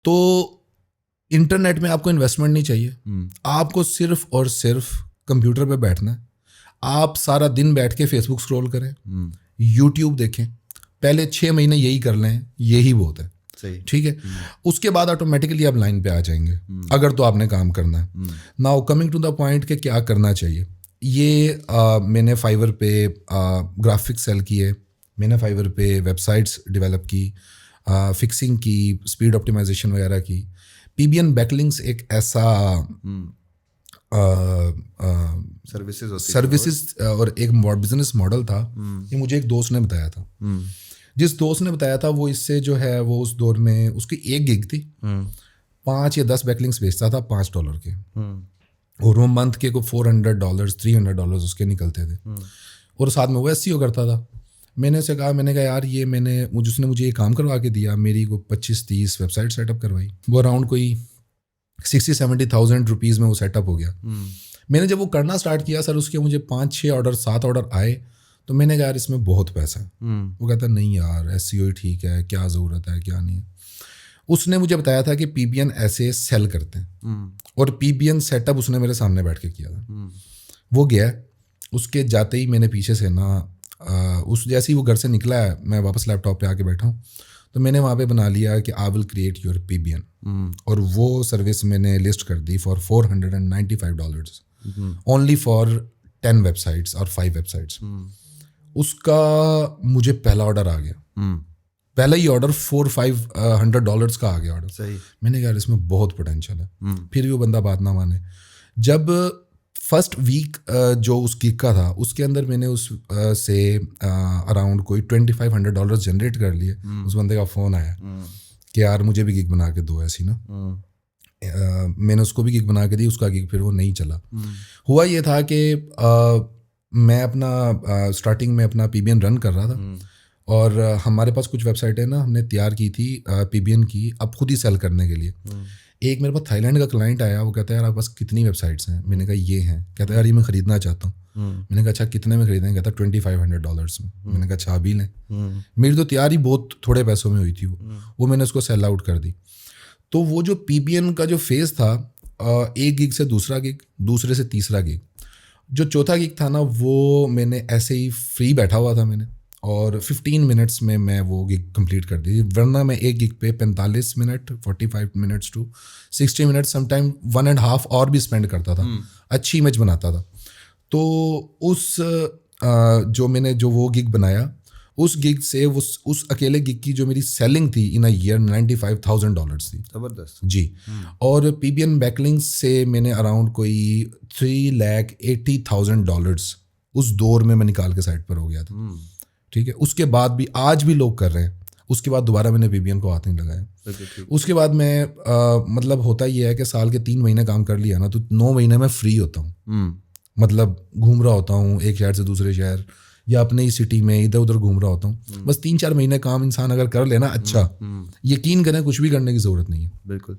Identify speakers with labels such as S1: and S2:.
S1: तो इंटरनेट में आपको इन्वेस्टमेंट नहीं चाहिए, आपको सिर्फ और सिर्फ कंप्यूटर पे बैठना है। आप सारा दिन बैठ के फेसबुक स्क्रॉल करें, यूट्यूब देखें, पहले 6 महीने यही कर लें, यही बहुत है, ठीक है। उसके बाद ऑटोमेटिकली आप लाइन पे आ जाएंगे, अगर तो आपने काम करना है। Now coming to the point कि क्या करना चाहिए, ये मैंने फाइवर पे ग्राफिक्स सेल किए, मैंने फाइवर पे वेबसाइट्स डेवलप की, फिक्सिंग की, स्पीड ऑप्टिमाइजेशन वगैरह की। पीबीएन बैकलिंक्स एक ऐसा सर्विसेज और एक बिजनेस मॉडल था, ये मुझे एक दोस्त ने बताया था। जिस दोस्त ने बताया था वो इससे जो है वो उस दौर में उसकी एक गिग थी, 5 या 10 बैकलिंक्स बेचता था $5 के, और वो मंथ के को $400 $300 उसके निकलते थे, और साथ में वो SEO करता था। मैंने उसे कहा, मैंने कहा यार ये उसने मुझे ये काम करवा के दिया, मेरी को 25-30 वेबसाइट सेटअप करवाई, वो अराउंड कोई 60-70,000 रुपीज़ में वो सेटअप हो गया। मैंने जब वो करना स्टार्ट किया सर, उसके मुझे 5-6 ऑर्डर 7 ऑर्डर आए, तो मैंने कहा यार इसमें बहुत पैसा है। वो कहता नहीं यार SEO ही ठीक है, क्या ज़रूरत है क्या नहीं है। उसने मुझे बताया था कि पीबीएन ऐसे सेल करते हैं, और पीबीएन सेटअप उसने मेरे सामने बैठ के किया था। वो गया, उसके जाते ही मैंने पीछे से ना उस जैसे ही वो घर से निकला है, मैं वापस लैपटॉप पे आके बैठा हूँ, तो मैंने वहाँ पे बना लिया कि I will create your PBN, और वो सर्विस मैंने लिस्ट कर दी फॉर $495 ओनली फॉर 10 वेबसाइट्स और 5 वेबसाइट्स। उसका मुझे पहला ऑर्डर आ गया, पहला ही ऑर्डर $400-500 का आ गया ऑर्डर।
S2: सही।
S1: मैंने कहा इसमें बहुत पोटेंशियल है, फिर भी वो बंदा बात ना माने। जब फर्स्ट वीक जो उस गिग का था, उसके अंदर मैंने उस से अराउंड कोई $2,500 जनरेट कर लिए। उस बंदे का फ़ोन आया कि यार मुझे भी गिग बना के दो ऐसी ना। मैंने उसको भी गिग बना के दी, उसका गिग फिर वो नहीं चला। हुआ ये था कि मैं अपना स्टार्टिंग में अपना पीबीएन रन कर रहा था, और हमारे पास कुछ वेबसाइटें ना हमने तैयार की थी पीबीएन की, अब खुद ही सेल करने के लिए। एक मेरे पास थाईलैंड का क्लाइंट आया, वो कहता है यार आपके पास कितनी वेबसाइट्स हैं? मैंने कहा ये हैं। कहता है यार ये मैं ख़रीदना चाहता हूँ। मैंने कहा अच्छा कितने में खरीदें? कहता $2,500 में। मैंने कहा अच्छा अभी लें। मेरी तो तैयारी बहुत थोड़े पैसों में हुई थी, वो मैंने उसको सेल आउट कर दी। तो वो जो पीबीएन का जो फेज़ था, एक गिग से दूसरा गिग, दूसरे से तीसरा गिग, जो चौथा गिग था ना वो मैंने ऐसे ही फ्री बैठा हुआ था मैंने, और 15 मिनट्स में मैं वो गिग कंप्लीट कर दी। वरना मैं एक गिग पे 45 minute 45 minutes to 60 minute sometime 1.5 और भी स्पेंड करता था, अच्छी इमेज बनाता था। तो उस जो मैंने जो वो गिग बनाया, उस गिग से उस अकेले गिग की जो मेरी सेलिंग थी इन अ ईयर $95,000 थी।
S2: ज़बरदस्त
S1: जी। और पीबीएन बैकलिंक्स से मैंने अराउंड कोई $380,000 उस दौर में मैं निकाल के साइड पर हो गया था। ठीक है। उसके बाद भी आज भी लोग कर रहे हैं। उसके बाद दोबारा मैंने पीबीएन को हाथ नहीं लगाया। उसके बाद मैं मतलब होता ही है कि साल के 3 महीने काम कर लिया ना, तो 9 महीने में फ्री होता हूँ। मतलब घूम रहा होता हूँ एक शहर से दूसरे शहर, या अपने ही सिटी में इधर उधर घूम रहा होता हूँ। बस 3-4 महीने काम इंसान अगर कर लेना अच्छा, यकीन करें कुछ भी करने की ज़रूरत नहीं है।
S2: बिल्कुल।